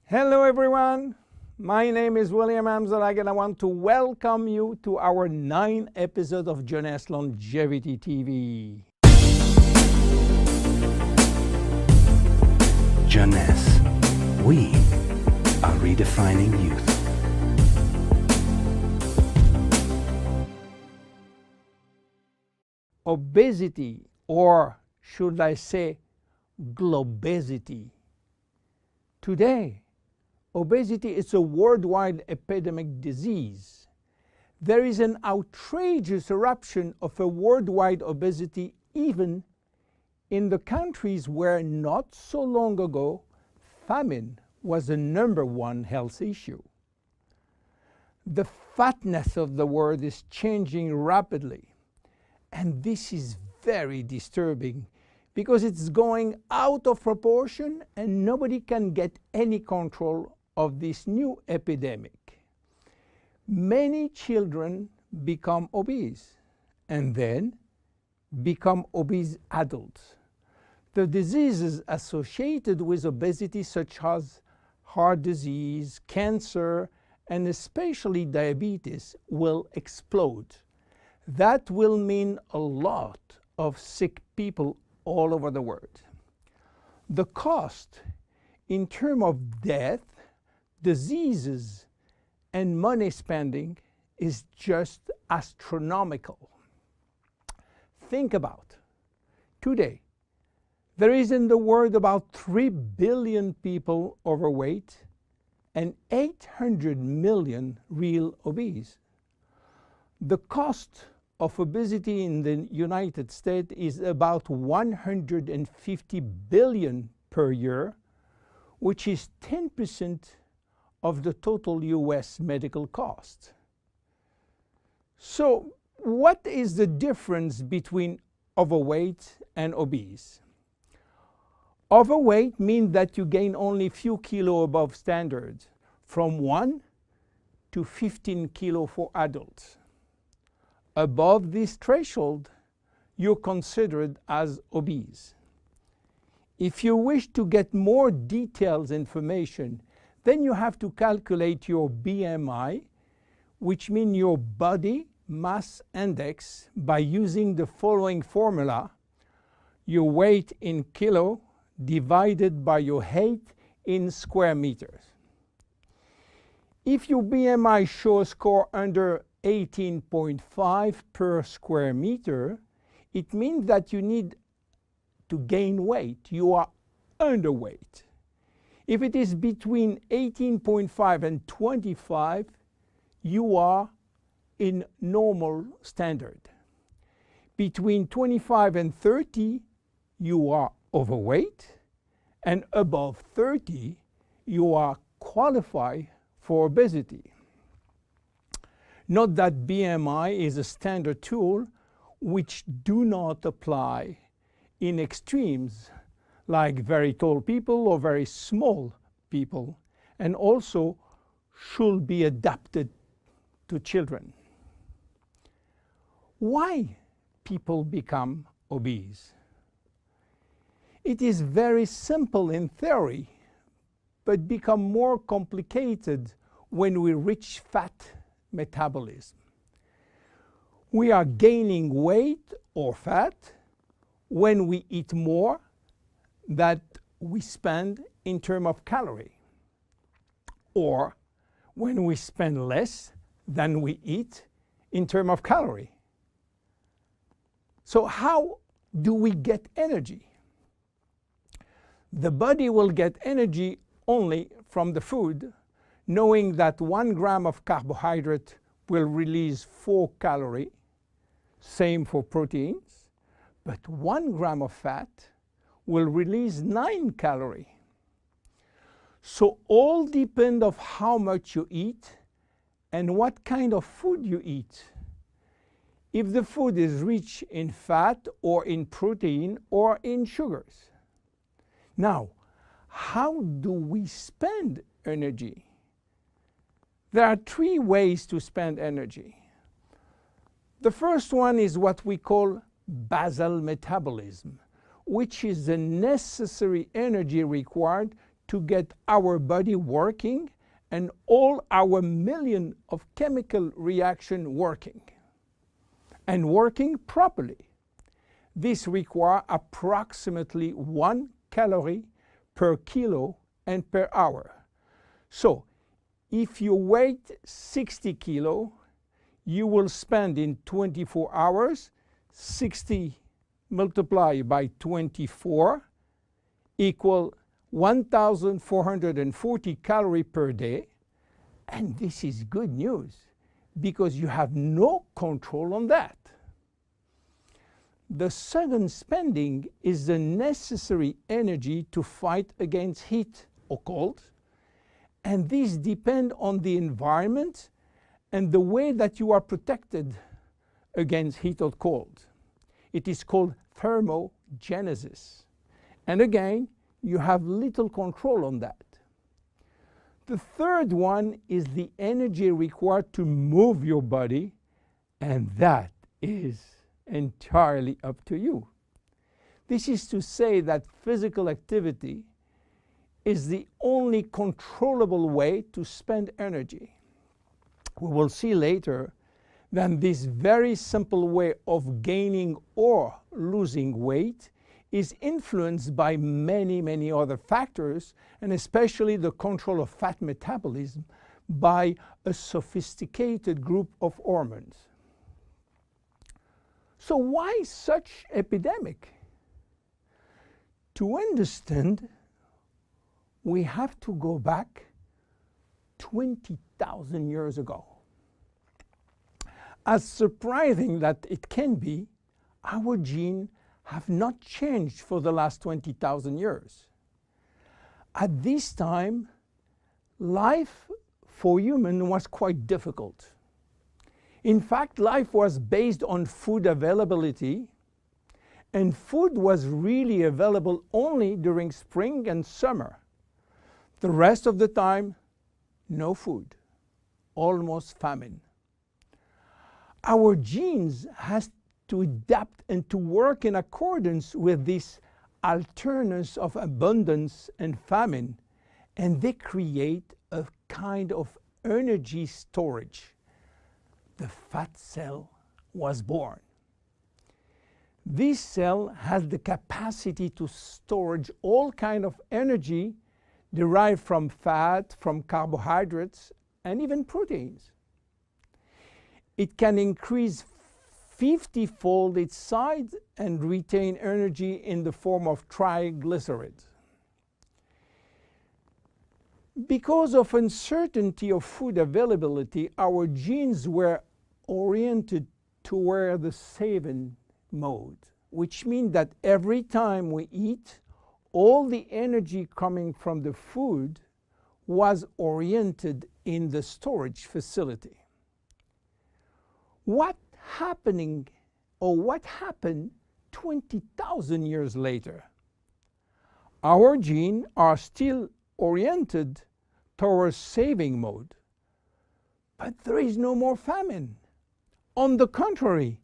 Hello everyone, my name is William Amzalag and I want to welcome you to our 9th episode of Jeunesse Longevity TV. Jeunesse, we are redefining youth. Obesity, or should I say globesity. Today, obesity is a worldwide epidemic disease. There is an outrageous eruption of a worldwide obesity even in the countries where not so long ago famine was the #1 health issue. The fatness of the world is changing rapidly, and this is very disturbing because it's going out of proportion and nobody can get any control of this new epidemic. Many children become obese and then become obese adults. The diseases associated with obesity, such as heart disease, cancer, and especially diabetes, will explode. That will mean a lot of sick people all over the world. The cost in terms of death, diseases, and money spending is just astronomical. Think about today, there is in the world about 3 billion people overweight and 800 million real obese. The cost of obesity in the United States is about 150 billion per year, which is 10% of the total US medical cost. So what is the difference between overweight and obese? Overweight means that you gain only few kilos above standard, from 1 to 15 kilos for adults. Above this threshold, you're considered as obese. If you wish to get more detailed information, then you have to calculate your BMI, which means your body mass index, by using the following formula: your weight in kilo divided by your height in square meters. If your BMI shows score under 18.5 per square meter, it means that you need to gain weight. You are underweight. If it is between 18.5 and 25, you are in normal standard. Between 25 and 30, you are overweight, and above 30, you are qualified for obesity. Note that BMI is a standard tool which do not apply in extremes like very tall people or very small people, and also should be adapted to children. Why people become obese? It is very simple in theory, but become more complicated when we reach fat metabolism. We are gaining weight or fat when we eat more than we spend in terms of calorie, or when we spend less than we eat in terms of calorie. So how do we get energy? The body will get energy only from the food, knowing that 1 gram of carbohydrate will release 4 calories, same for proteins, but 1 gram of fat will release 9 calories. So all depend on how much you eat and what kind of food you eat. If the food is rich in fat or in protein or in sugars. Now, how do we spend energy? There are 3 ways to spend energy. The first one is what we call basal metabolism, which is the necessary energy required to get our body working and all our million of chemical reaction working and working properly. This requires approximately 1 calorie per kilo and per hour. So if you weigh 60 kilo, you will spend in 24 hours 60 multiplied by 24 equal 1,440 calories per day. And this is good news because you have no control on that. The second spending is the necessary energy to fight against heat or cold. And these depend on the environment and the way that you are protected against heat or cold. It is called thermogenesis. And again, you have little control on that. The third one is the energy required to move your body, and that is entirely up to you. This is to say that physical activity is the only controllable way to spend energy. We will see later that this very simple way of gaining or losing weight is influenced by many other factors, and especially the control of fat metabolism by a sophisticated group of hormones. So why such epidemic? To understand, we have to go back 20,000 years ago. As surprising that it can be, our genes have not changed for the last 20,000 years. At this time, life for humans was quite difficult. In fact, life was based on food availability, and food was really available only during spring and summer. The rest of the time, no food, almost famine. Our genes has to adapt and to work in accordance with this alternance of abundance and famine, and they create a kind of energy storage. The fat cell was born. This cell has the capacity to store all kinds of energy derived from fat, from carbohydrates, and even proteins. It can increase 50-fold its size and retain energy in the form of triglycerides. Because of uncertainty of food availability, our genes were oriented toward the saving mode, which means that every time we eat, all the energy coming from the food was oriented in the storage facility. What happened 20,000 years later? Our genes are still oriented towards saving mode, but there is no more famine. On the contrary,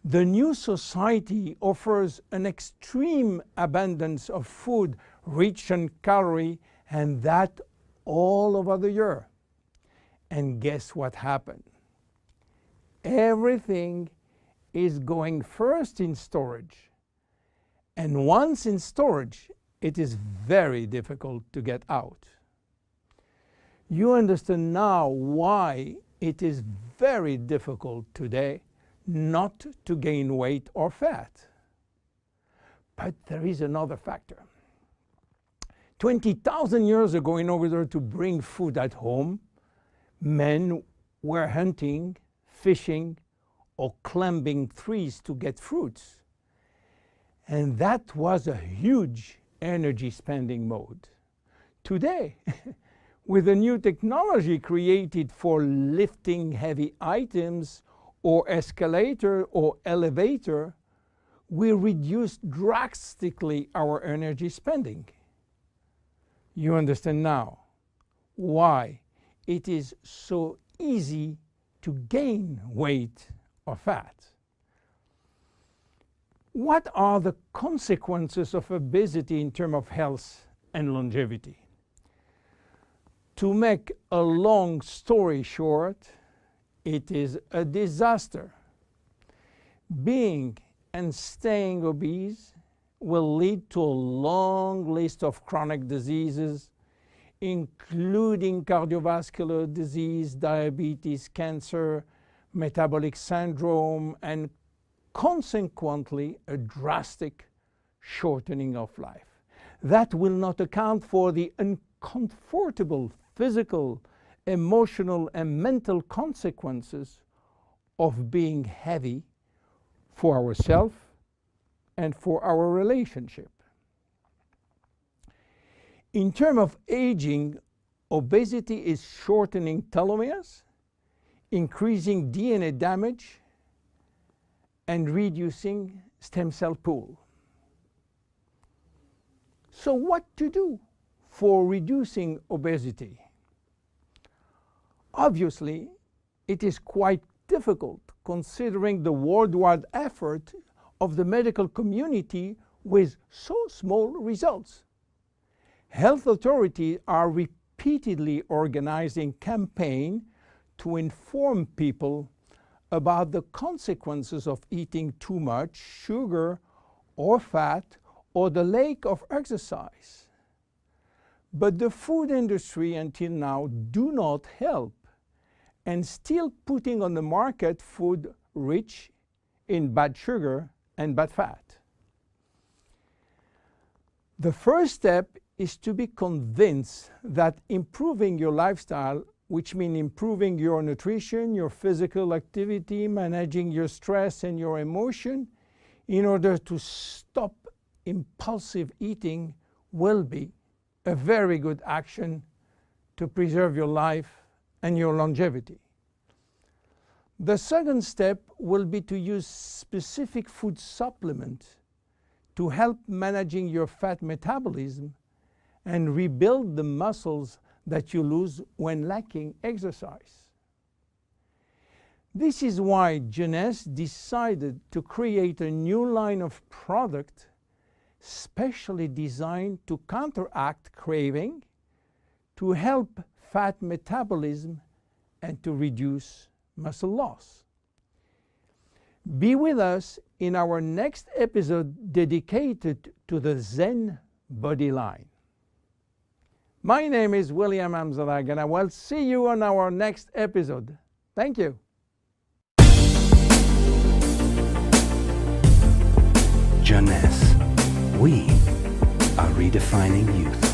the new society offers an extreme abundance of food rich in calories, and that all over the year. And guess what happened? Everything is going first in storage. And once in storage, it is very difficult to get out. You understand now why it is very difficult today not to gain weight or fat. But there is another factor. 20,000 years ago, in order to bring food at home, men were hunting, fishing, or climbing trees to get fruits. And that was a huge energy spending mode. Today, with a new technology created for lifting heavy items or escalator or elevator, we reduce drastically our energy spending. You understand now why it is so easy to gain weight or fat. What are the consequences of obesity in terms of health and longevity? To make a long story short, it is a disaster. Being and staying obese will lead to a long list of chronic diseases, including cardiovascular disease, diabetes, cancer, metabolic syndrome, and consequently a drastic shortening of life. That will not account for the uncomfortable physical, emotional, and mental consequences of being heavy for ourselves and for our relationship. In terms of aging, obesity is shortening telomeres, increasing DNA damage, and reducing stem cell pool. So what to do for reducing obesity? Obviously, it is quite difficult considering the worldwide effort of the medical community with so small results. Health authorities are repeatedly organizing campaigns to inform people about the consequences of eating too much sugar or fat or the lack of exercise. But the food industry until now do not help and still putting on the market food rich in bad sugar and bad fat. The first step is to be convinced that improving your lifestyle, which means improving your nutrition, your physical activity, managing your stress and your emotion, in order to stop impulsive eating, will be a very good action to preserve your life and your longevity. The second step will be to use specific food supplements to help managing your fat metabolism and rebuild the muscles that you lose when lacking exercise. This is why Jeunesse decided to create a new line of product specially designed to counteract craving, to help fat metabolism, and to reduce muscle loss. Be with us in our next episode dedicated to the Zen Body line. My name is William Amzalag, and I will see you on our next episode. Thank you. Jeunesse. We are redefining youth.